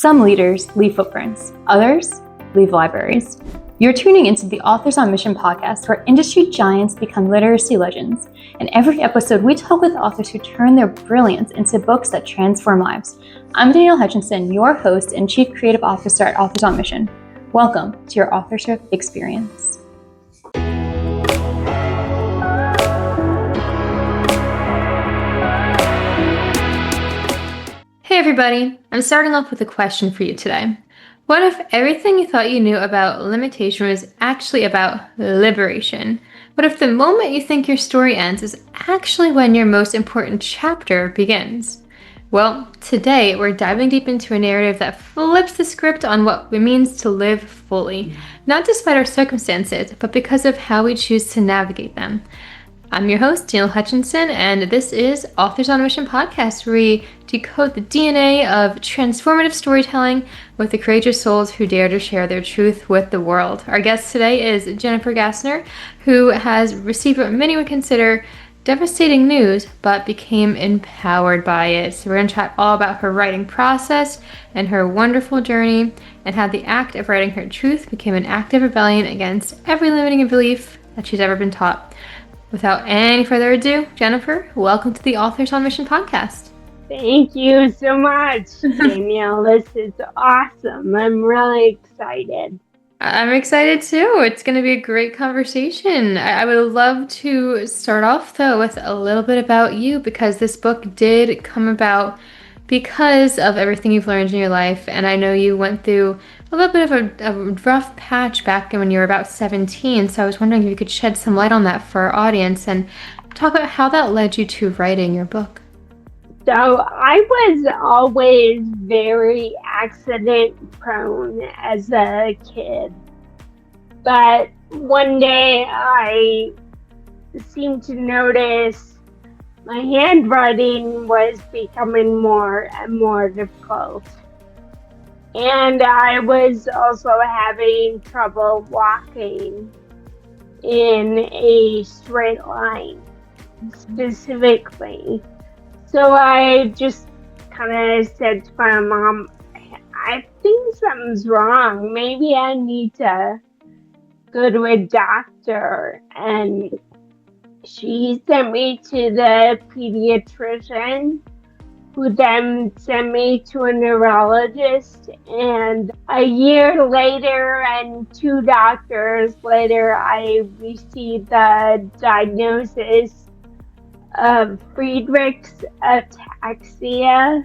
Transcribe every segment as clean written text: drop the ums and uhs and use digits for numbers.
Some leaders leave footprints, others leave libraries. You're tuning into the Authors on Mission podcast, where industry giants become literacy legends. In every episode, we talk with authors who turn their brilliance into books that transform lives. I'm Danielle Hutchinson, your host and Chief Creative Officer at Authors on Mission. Welcome to your authorship experience. Hey everybody, I'm starting off with a question for you today. What if everything you thought you knew about limitation was actually about liberation? What if the moment you think your story ends is actually when your most important chapter begins? Well, today we're diving deep into a narrative that flips the script on what it means to live fully, not despite our circumstances, but because of how we choose to navigate them. I'm your host, Danielle Hutchinson, and this is Authors on a Mission podcast, where we decode the DNA of transformative storytelling with the courageous souls who dare to share their truth with the world. Our guest today is Jennifer Gasner, who has received what many would consider devastating news, but became empowered by it. So we're going to chat all about her writing process and her wonderful journey, and how the act of writing her truth became an act of rebellion against every limiting belief that she's ever been taught. Without any further ado, Jennifer, welcome to the Authors on Mission podcast. Thank you so much, Danielle. This is awesome. I'm really excited. I'm excited too. It's going to be a great conversation. I would love to start off, though, with a little bit about you, because this book did come about because of everything you've learned in your life. And I know you went through a little bit of a rough patch back when you were about 17. So I was wondering if you could shed some light on that for our audience and talk about how that led you to writing your book. So I was always very accident prone as a kid. But one day I seemed to notice my handwriting was becoming more and more difficult. And I was also having trouble walking in a straight line, specifically. So I just kind of said to my mom, I think something's wrong. Maybe I need to go to a doctor. And she sent me to the pediatrician, who then sent me to a neurologist. And a year later and 2 doctors later, I received the diagnosis of Friedreich's Ataxia,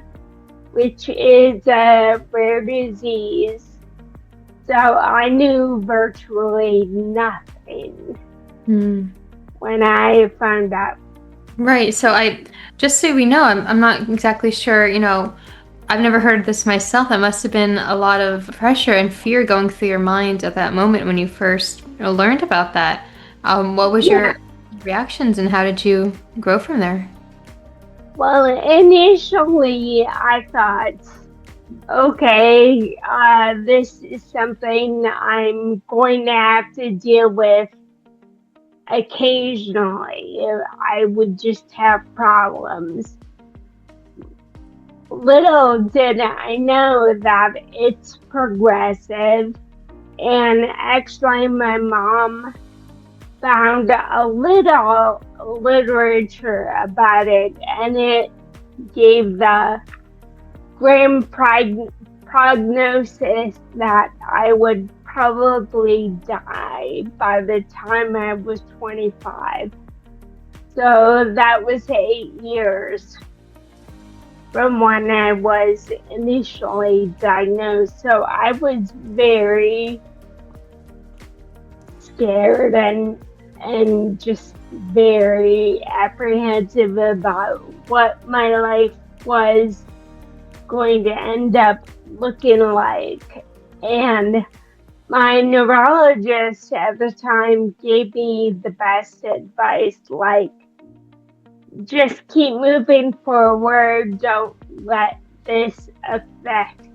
which is a rare disease. So I knew virtually nothing when I found out. Right. So just so we know, I'm not exactly sure, I've never heard this myself. That must have been a lot of pressure and fear going through your mind at that moment when you first learned about that. What was your reactions, and how did you grow from there? Well, initially I thought, okay, this is something I'm going to have to deal with occasionally. I would just have problems. Little did I know that it's progressive, and actually my mom found a little literature about it, and it gave the grim prognosis that I would probably die by the time I was 25. So that was 8 years from when I was initially diagnosed. So I was very scared and just very apprehensive about what my life was going to end up looking like. And my neurologist at the time gave me the best advice, like, just keep moving forward. Don't let this affect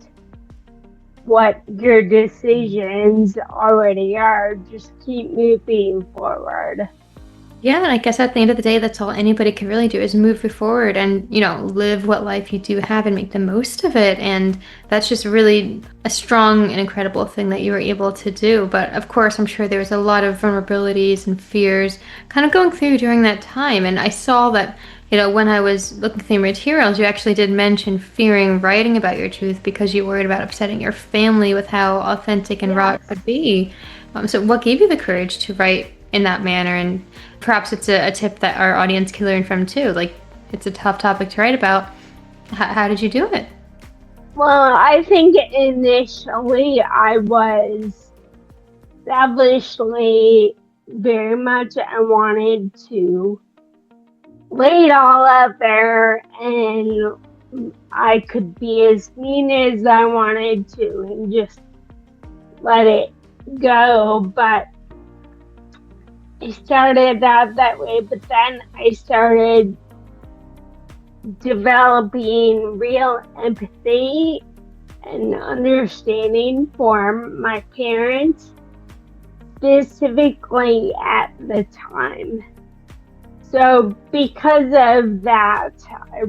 what your decisions already are. Just keep moving forward. Yeah, and I guess at the end of the day, that's all anybody can really do is move it forward and, live what life you do have and make the most of it. And that's just really a strong and incredible thing that you were able to do. But of course, I'm sure there was a lot of vulnerabilities and fears kind of going through during that time. And I saw that, when I was looking through materials, you actually did mention fearing writing about your truth because you worried about upsetting your family with how authentic and raw Yes. it could be. So what gave you the courage to write in that manner? And perhaps it's a tip that our audience can learn from too. Like, it's a tough topic to write about. How did you do it? Well, I think initially I was selfishly very much I wanted to lay it all out there and I could be as mean as I wanted to and just let it go. But I started out that way, but then I started developing real empathy and understanding for my parents, specifically at the time. So because of that, I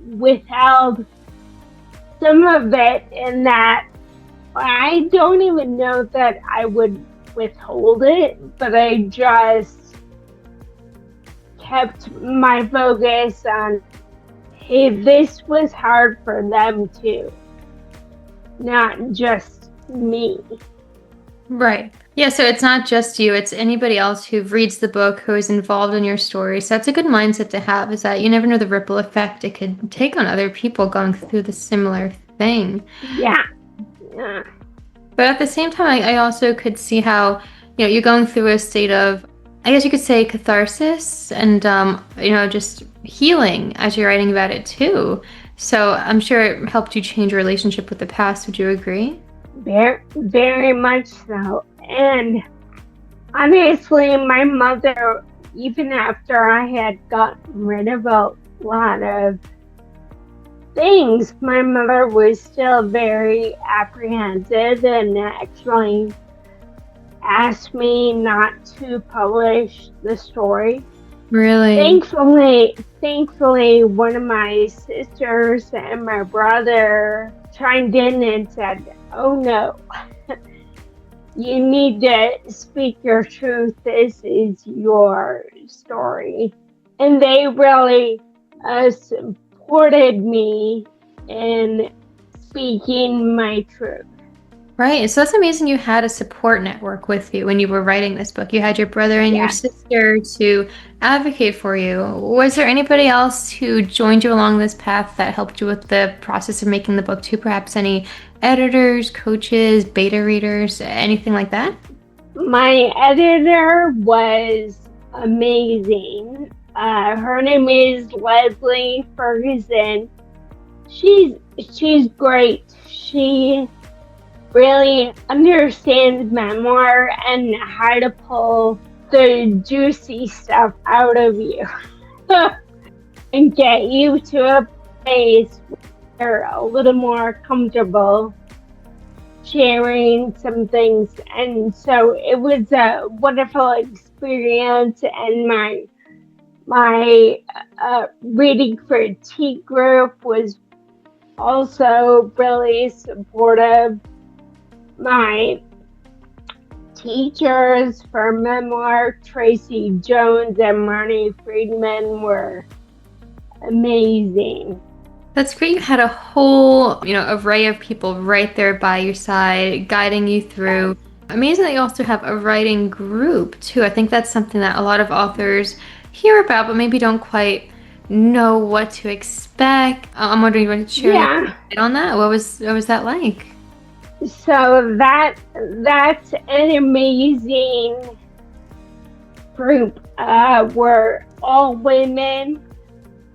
withheld some of it, in that I don't even know that I would withhold it, but I just kept my focus on, hey, this was hard for them too, not just me. Right. Yeah, so it's not just you, it's anybody else who reads the book, who is involved in your story. So that's a good mindset to have, is that you never know the ripple effect it could take on other people going through the similar thing. Yeah. Yeah. But at the same time, I also could see how, you're going through a state of, I guess you could say, catharsis and, just healing as you're writing about it too. So I'm sure it helped you change your relationship with the past. Would you agree? Very, very much so. And honestly, my mother, even after I had gotten rid of a lot of things, my mother was still very apprehensive and actually asked me not to publish the story. Really? Thankfully, one of my sisters and my brother chimed in and said, "Oh no, you need to speak your truth. This is your story." And they really supported me in speaking my truth. Right. So that's amazing you had a support network with you when you were writing this book. You had your brother and your Yes. sister to advocate for you. Was there anybody else who joined you along this path that helped you with the process of making the book too? Perhaps any editors, coaches, beta readers, anything like that? My editor was amazing. Her name is Leslie Ferguson. She's great. She really understands memoir and how to pull the juicy stuff out of you and get you to a place where you're a little more comfortable sharing some things. And so it was a wonderful experience, and my reading critique group was also really supportive. My teachers for memoir, Tracy Jones and Marnie Friedman, were amazing. That's great. You had a whole, array of people right there by your side, guiding you through. Amazing that you also have a writing group too. I think that's something that a lot of authors hear about, but maybe don't quite know what to expect. I'm wondering, you want to share a little bit on that? What was that like? So that's an amazing group. We're all women.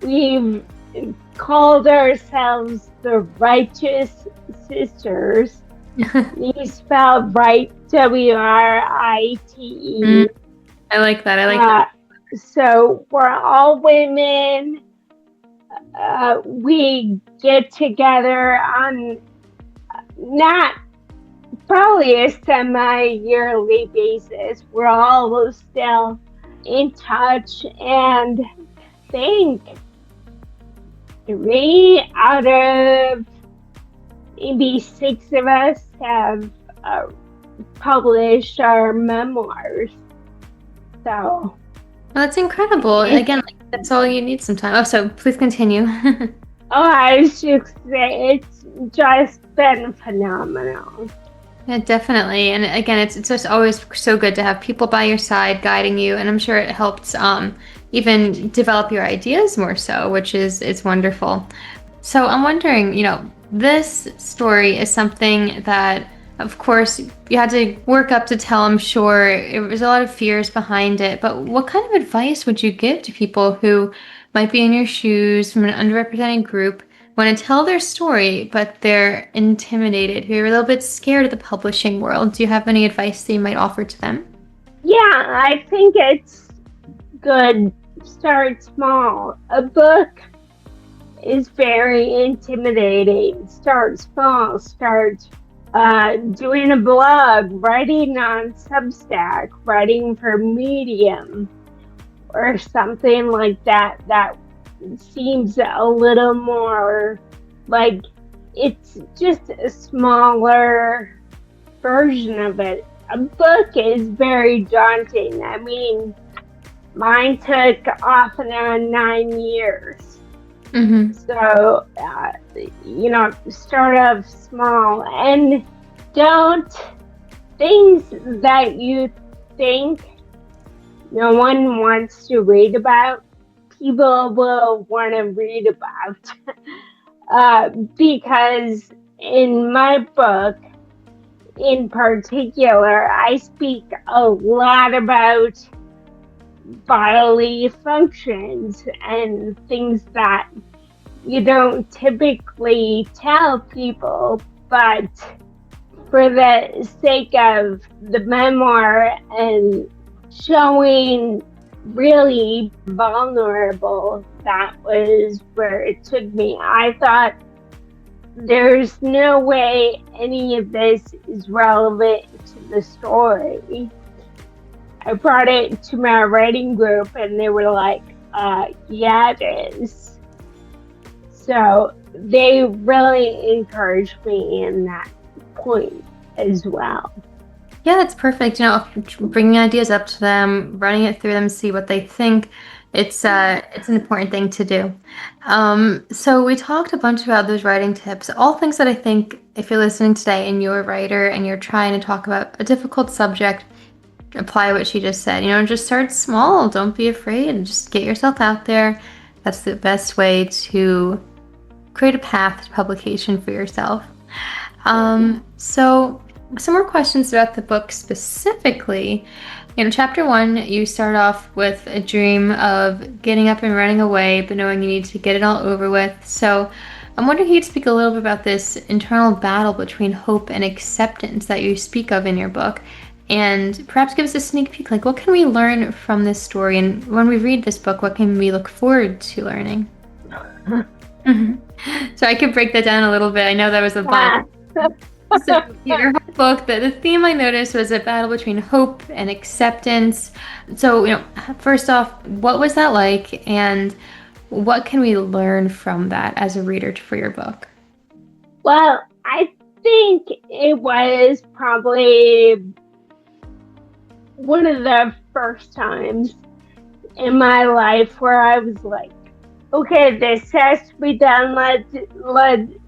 We've called ourselves the Righteous Sisters. You spelled right, WRITE. I like that. I like that. So we're all women. We get together on not probably a semi-yearly basis. We're all still in touch, and I think 3 out of maybe 6 of us have published our memoirs. So Well, that's incredible. Again, like, that's all you need sometimes. Oh, so please continue. I should say it's just been phenomenal. Yeah, definitely. And again, it's just always so good to have people by your side guiding you, and I'm sure it helps even develop your ideas more so, which is it's wonderful. So I'm wondering, this story is something that, of course, you had to work up to tell. I'm sure it was a lot of fears behind it, but what kind of advice would you give to people who might be in your shoes from an underrepresented group, want to tell their story, but they're intimidated, who are a little bit scared of the publishing world? Do you have any advice that you might offer to them? Yeah, I think it's good. Start small. A book is very intimidating. Start small. Start doing a blog, writing on Substack, writing for Medium, or something like that. That seems a little more like it's just a smaller version of it. A book is very daunting. I mean, mine took off and on 9 years. Mm-hmm. So, start off small and don't things that you think no one wants to read about, people will want to read about. Because in my book, in particular, I speak a lot about bodily functions and things that you don't typically tell people, but for the sake of the memoir and showing really vulnerable, that was where it took me. I thought there's no way any of this is relevant to the story. I brought it to my writing group and they were like, yeah, it is. So they really encouraged me in that point as well. Yeah, that's perfect. Bringing ideas up to them, running it through them, see what they think. It's an important thing to do. So we talked a bunch about those writing tips, all things that I think if you're listening today and you're a writer and you're trying to talk about a difficult subject, apply what she just said. Just start small. Don't be afraid and just get yourself out there. That's the best way to create a path to publication for yourself. So some more questions about the book specifically. Chapter 1, you start off with a dream of getting up and running away, but knowing you need to get it all over with. So I'm wondering if you could speak a little bit about this internal battle between hope and acceptance that you speak of in your book, and perhaps give us a sneak peek, like what can we learn from this story? And when we read this book, what can we look forward to learning? So I could break that down a little bit. I know that was a bunch. So your whole book, the theme I noticed was a battle between hope and acceptance. So, first off, what was that like, and what can we learn from that as a reader for your book? Well, I think it was probably one of the first times in my life where I was like, okay, this has to be done. Let's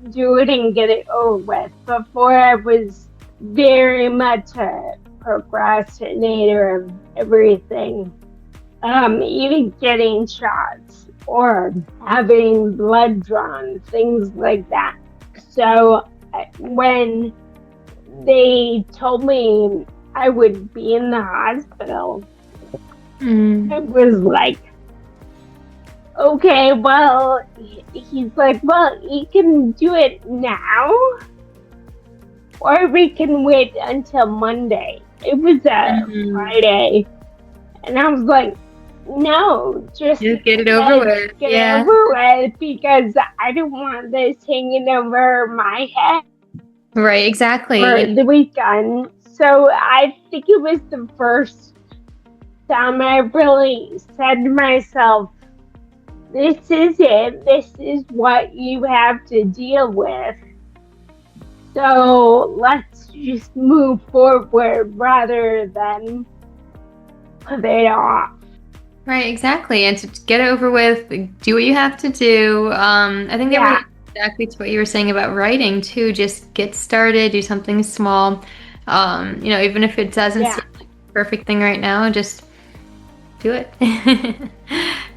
do it and get it over with. Before, I was very much a procrastinator of everything, even getting shots or having blood drawn, things like that. So when they told me I would be in the hospital, it was like, okay, well, he's like, well, you can do it now, or we can wait until Monday. It was a Friday, and I was like, no, just get it over with. Get it over with, because I don't want this hanging over my head. Right, exactly. For the weekend. So I think it was the first time I really said to myself, this is it. This is what you have to deal with. So let's just move forward rather than put it off. Right, exactly. And to get it over with, do what you have to do. I think that relates exactly to what you were saying about writing too. Just get started, do something small. Even if it doesn't seem like the perfect thing right now, just do it.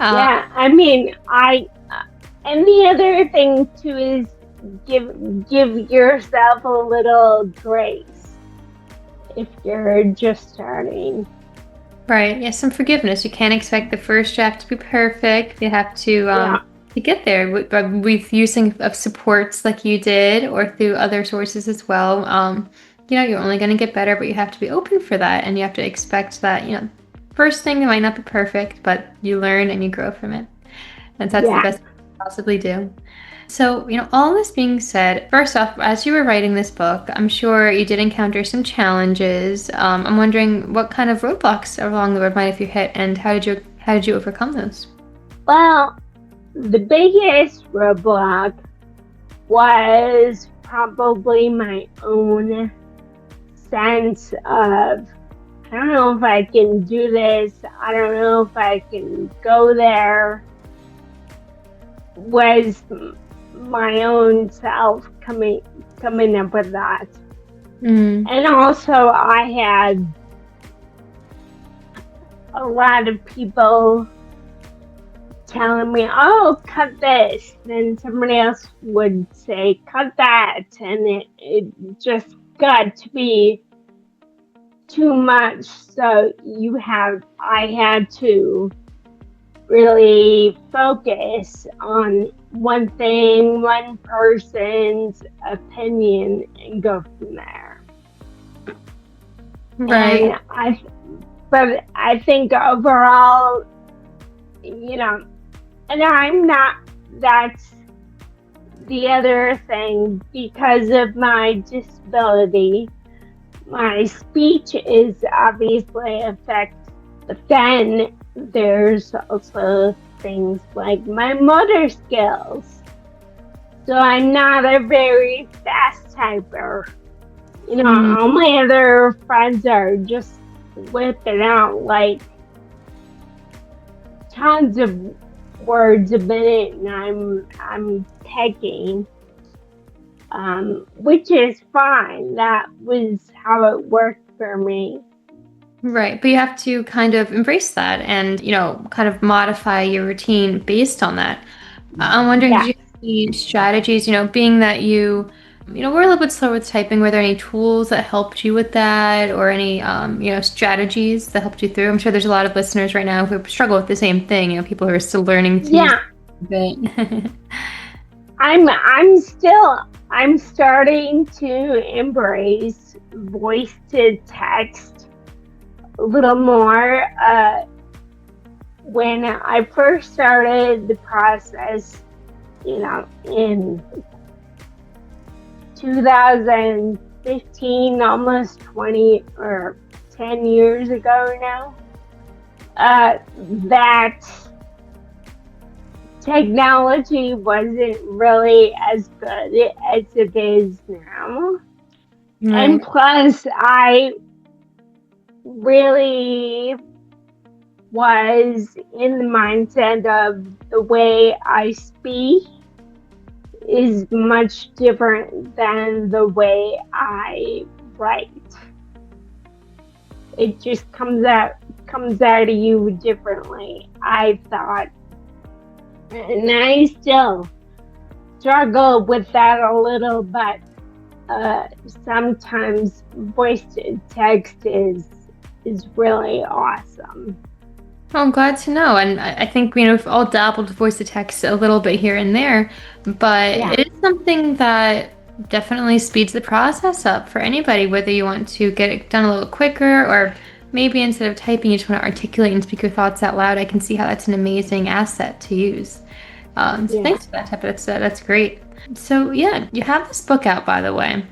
I mean, and the other thing too is give yourself a little grace if you're just starting. Right. Yeah, some forgiveness. You can't expect the first draft to be perfect. You have to get there with using of supports like you did, or through other sources as well. You're only going to get better, but you have to be open for that, and you have to expect that. First thing might not be perfect, but you learn and you grow from it, and that's the best you can possibly do. So, all this being said, first off, as you were writing this book, I'm sure you did encounter some challenges. I'm wondering what kind of roadblocks along the road might have you hit, and how did you overcome those? Well, the biggest roadblock was probably my own sense of, I don't know if I can do this. I don't know if I can go there. Was my own self coming up with that. And also I had a lot of people telling me, oh, cut this, then somebody else would say cut that, and it just got to be too much. So I had to really focus on one thing, one person's opinion, and go from there. Right. But I think overall, and that's the other thing, because of my disability, my speech is obviously affected, but then there's also things like my motor skills. So I'm not a very fast typer. All my other friends are just whipping out like tons of words a minute, and I'm pecking, which is fine. That was how it worked for me. Right. But you have to kind of embrace that and, kind of modify your routine based on that. I'm wondering, did you have any strategies, being that you were a little bit slower with typing, were there any tools that helped you with that, or any, strategies that helped you through? I'm sure there's a lot of listeners right now who struggle with the same thing, people who are still learning to use it. I'm starting to embrace voice to text a little more. When I first started the process, in 2015, almost 20 or 10 years ago now, that technology wasn't really as good as it is now. Right. And plus, I really was in the mindset of the way I speak is much different than the way I write. It just comes out of you differently, I thought. And I still struggle with that a little, but sometimes voice to text is really awesome. Well, I'm glad to know. And I think, we've all dabbled with voice to text a little bit here and there, but it is something that definitely speeds the process up for anybody, whether you want to get it done a little quicker, or maybe instead of typing, you just want to articulate and speak your thoughts out loud. I can see how that's an amazing asset to use. So thanks for that, Teppa. That's great. So yeah, you have this book out, by the way.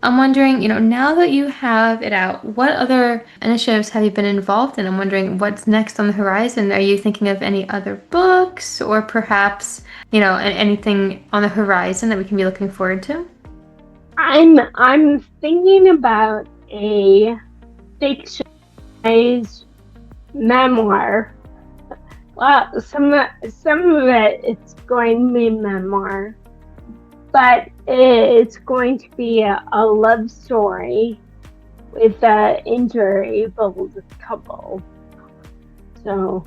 I'm wondering, now that you have it out, what other initiatives have you been involved in? I'm wondering what's next on the horizon. Are you thinking of any other books or perhaps, anything on the horizon that we can be looking forward to? I'm thinking about a fictionalized memoir. Well, some of it's going to be memoir, but it's going to be a love story with an interable couple. So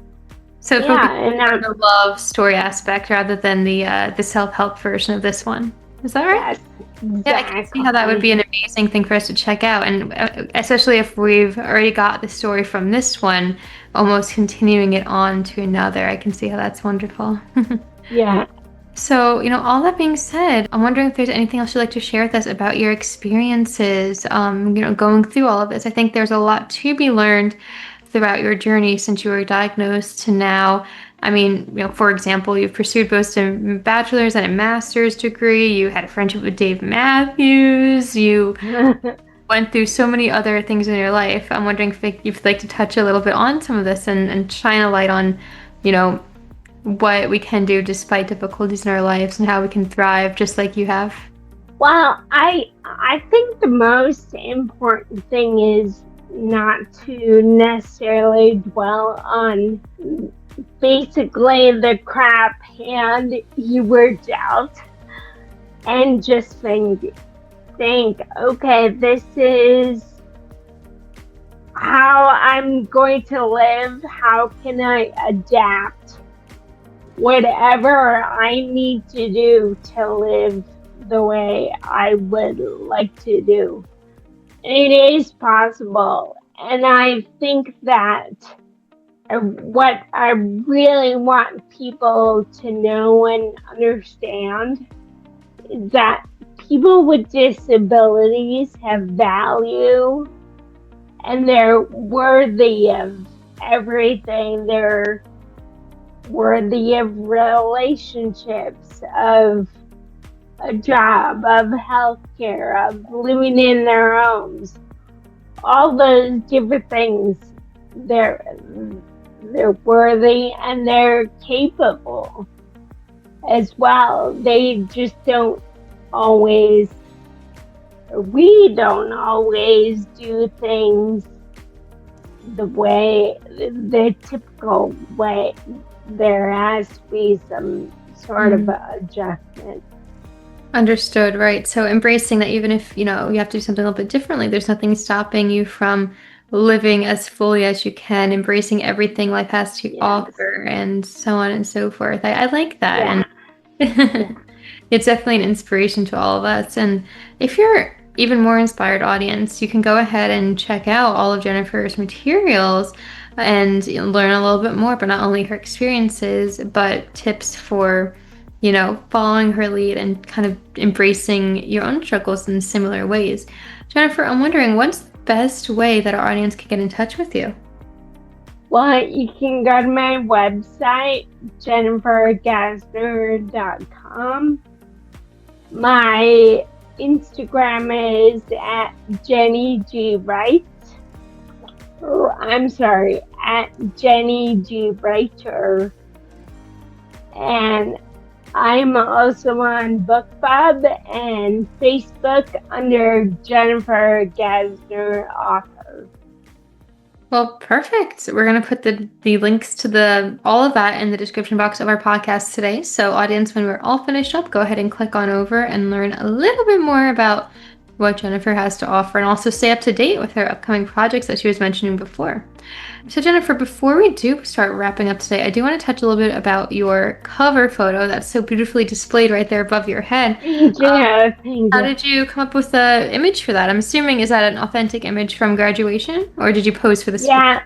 Focus yeah, and on the love story aspect rather than the self-help version of this one. Is that right? yes, Yeah, I can see how that would be an amazing thing for us to check out, and especially if we've already got the story from this one, almost continuing it on to another. I can see how that's wonderful. Yeah. So, all that being said, I'm wondering if there's anything else you'd like to share with us about your experiences, going through all of this. I think there's a lot to be learned throughout your journey since you were diagnosed to now. I mean, for example, you've pursued both a bachelor's and a master's degree. You had a friendship with Dave Matthews. You went through so many other things in your life. I'm wondering if you'd like to touch a little bit on some of this and shine a light on, what we can do despite difficulties in our lives and how we can thrive just like you have. Well, I think the most important thing is not to necessarily dwell on basically the crap hand you were dealt, and just think, okay, this is how I'm going to live. How can I adapt whatever I need to do to live the way I would like to do? It is possible. And I think that what I really want people to know and understand is that people with disabilities have value and they're worthy of everything. They're worthy of relationships, of a job, of healthcare, of living in their homes. All those different things. They're worthy and they're capable as well. They just don't always, we don't always do things the typical way. There has to be some sort of adjustment. Understood, right. So embracing that even if, you have to do something a little bit differently, there's nothing stopping you from living as fully as you can, embracing everything life has to offer, and so on and so forth. I like that. And it's definitely an inspiration to all of us. And if you're even more inspired audience, you can go ahead and check out all of Jennifer's materials and learn a little bit more, but not only her experiences, but tips for, following her lead and kind of embracing your own struggles in similar ways. Jennifer, I'm wondering, what's the best way that our audience can get in touch with you? Well, you can go to my website, jennifergasner.com. My Instagram is at Jenny G. Wright. I'm sorry, at Jenny G. Writer. And I'm also on BookBub and Facebook under Jennifer Gasner Author. Well, perfect. We're going to put the links to all of that in the description box of our podcast today. So audience, when we're all finished up, go ahead and click on over and learn a little bit more about what Jennifer has to offer and also stay up to date with her upcoming projects that she was mentioning before. So Jennifer, before we do start wrapping up today, I do want to touch a little bit about your cover photo that's so beautifully displayed right there above your head. Thank you. How did you come up with the image for that? I'm assuming, is that an authentic image from graduation, or did you pose for this? Yeah.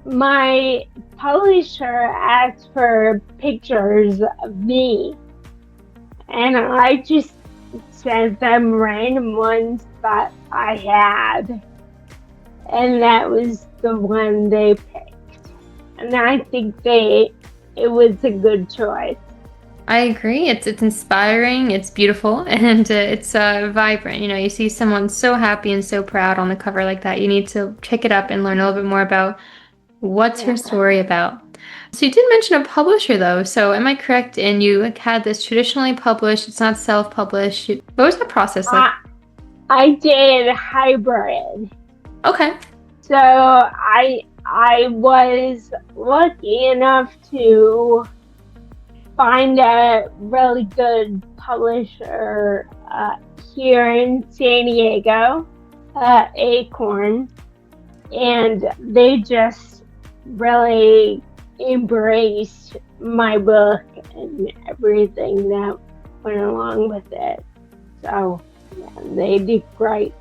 My publisher asked for pictures of me, and I just sent them random ones that I had, and that was the one they picked. And I think it was a good choice. I agree. It's inspiring, it's beautiful, and it's vibrant. You know, you see someone so happy and so proud on the cover like that. You need to pick it up and learn a little bit more about what's her Yeah. story about. So you did mention a publisher though. So am I correct in you had this traditionally published, it's not self-published. What was the process like? I did hybrid. Okay. So I was lucky enough to find a really good publisher here in San Diego, Acorn, and they just really embraced my book and everything that went along with it. So yeah, they did great.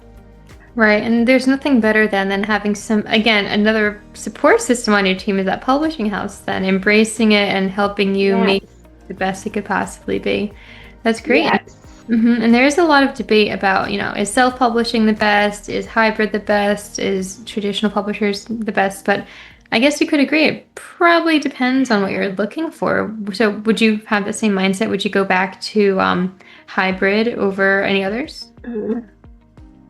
Right. And there's nothing better than having again, another support system on your team is that publishing house, then embracing it and helping you Yes. make the best it could possibly be. That's great. Yes. And there is a lot of debate about, is self-publishing the best? Is hybrid the best? Is traditional publishers the best? But I guess you could agree it probably depends on what you're looking for. So would you have the same mindset? Would you go back to hybrid over any others?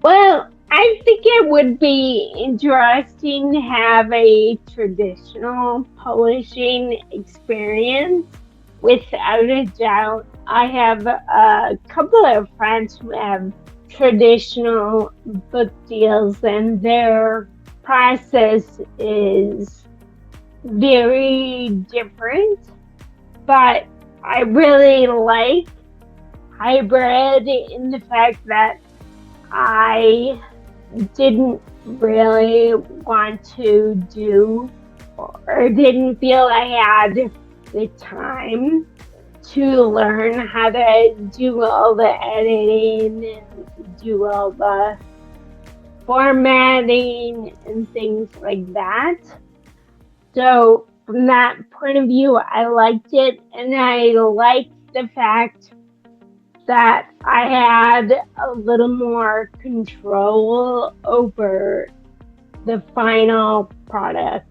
Well, I think it would be interesting to have a traditional publishing experience. Without a doubt, I have a couple of friends who have traditional book deals, and their process is very different. But I really like hybrid in the fact that I didn't really want to do or didn't feel I had the time to learn how to do all the editing and do all the formatting and things like that. So from that point of view, I liked it, and I liked the fact that I had a little more control over the final product.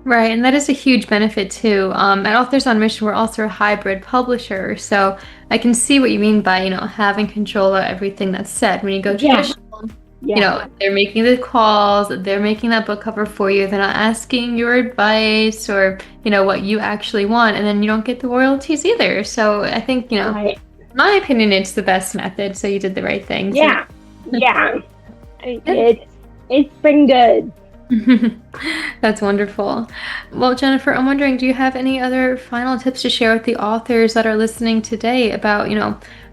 Right, and that is a huge benefit too. At Authors on Mission, we're also a hybrid publisher, so I can see what you mean by, having control of everything that's said. When you go traditional, they're making the calls, they're making that book cover for you, they're not asking your advice or, what you actually want, and then you don't get the royalties either. So I think, Right. in my opinion, it's the best method, so you did the right thing. Yeah, it's been good. That's wonderful. Well, Jennifer, I'm wondering, do you have any other final tips to share with the authors that are listening today about,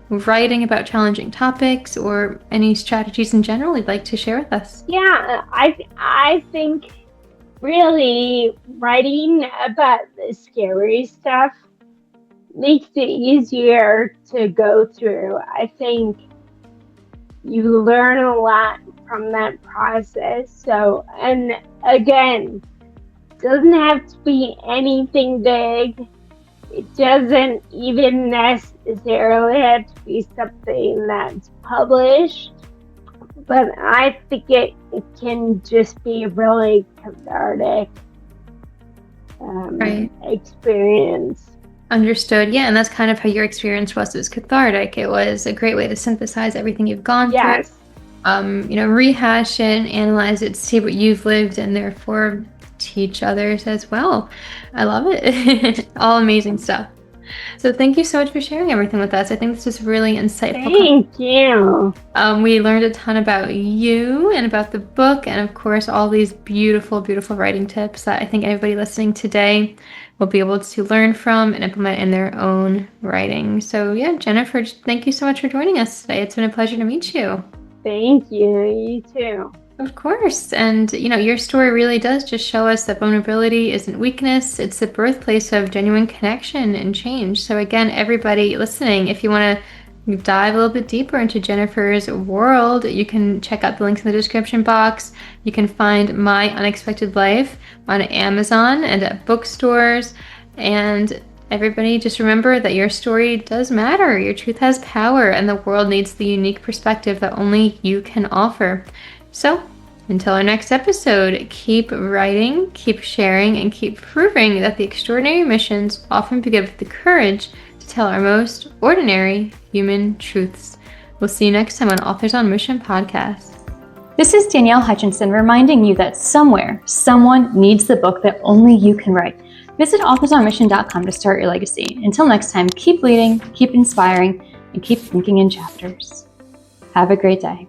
writing about challenging topics or any strategies in general you'd like to share with us? Yeah, I think really writing about the scary stuff makes it easier to go through. I think you learn a lot from that process. So, and again, it doesn't have to be anything big. It doesn't even necessarily have to be something that's published. But I think it can just be a really cathartic experience. Understood. Yeah, and that's kind of how your experience was. It was cathartic. It was a great way to synthesize everything you've gone through. Rehash it, analyze it, see what you've lived, and therefore teach others as well. I love it. All amazing stuff. So thank you so much for sharing everything with us. I think this is really insightful. Thank you. We learned a ton about you and about the book, and of course all these beautiful, beautiful writing tips that I think everybody listening today will be able to learn from and implement in their own writing. So yeah, Jennifer, thank you so much for joining us today. It's been a pleasure to meet you. Thank you. You too. Of course. And, your story really does just show us that vulnerability isn't weakness. It's the birthplace of genuine connection and change. So again, everybody listening, if you want to dive a little bit deeper into Jennifer's world, you can check out the links in the description box. You can find My Unexpected Life on Amazon and at bookstores. And everybody, just remember that your story does matter. Your truth has power, and the world needs the unique perspective that only you can offer. So, until our next episode, keep writing, keep sharing, and keep proving that the extraordinary missions often begin with the courage to tell our most ordinary human truths. We'll see you next time on Authors on Mission podcast. This is Danielle Hutchinson reminding you that somewhere, someone needs the book that only you can write. Visit authorsonmission.com to start your legacy. Until next time, keep leading, keep inspiring, and keep thinking in chapters. Have a great day.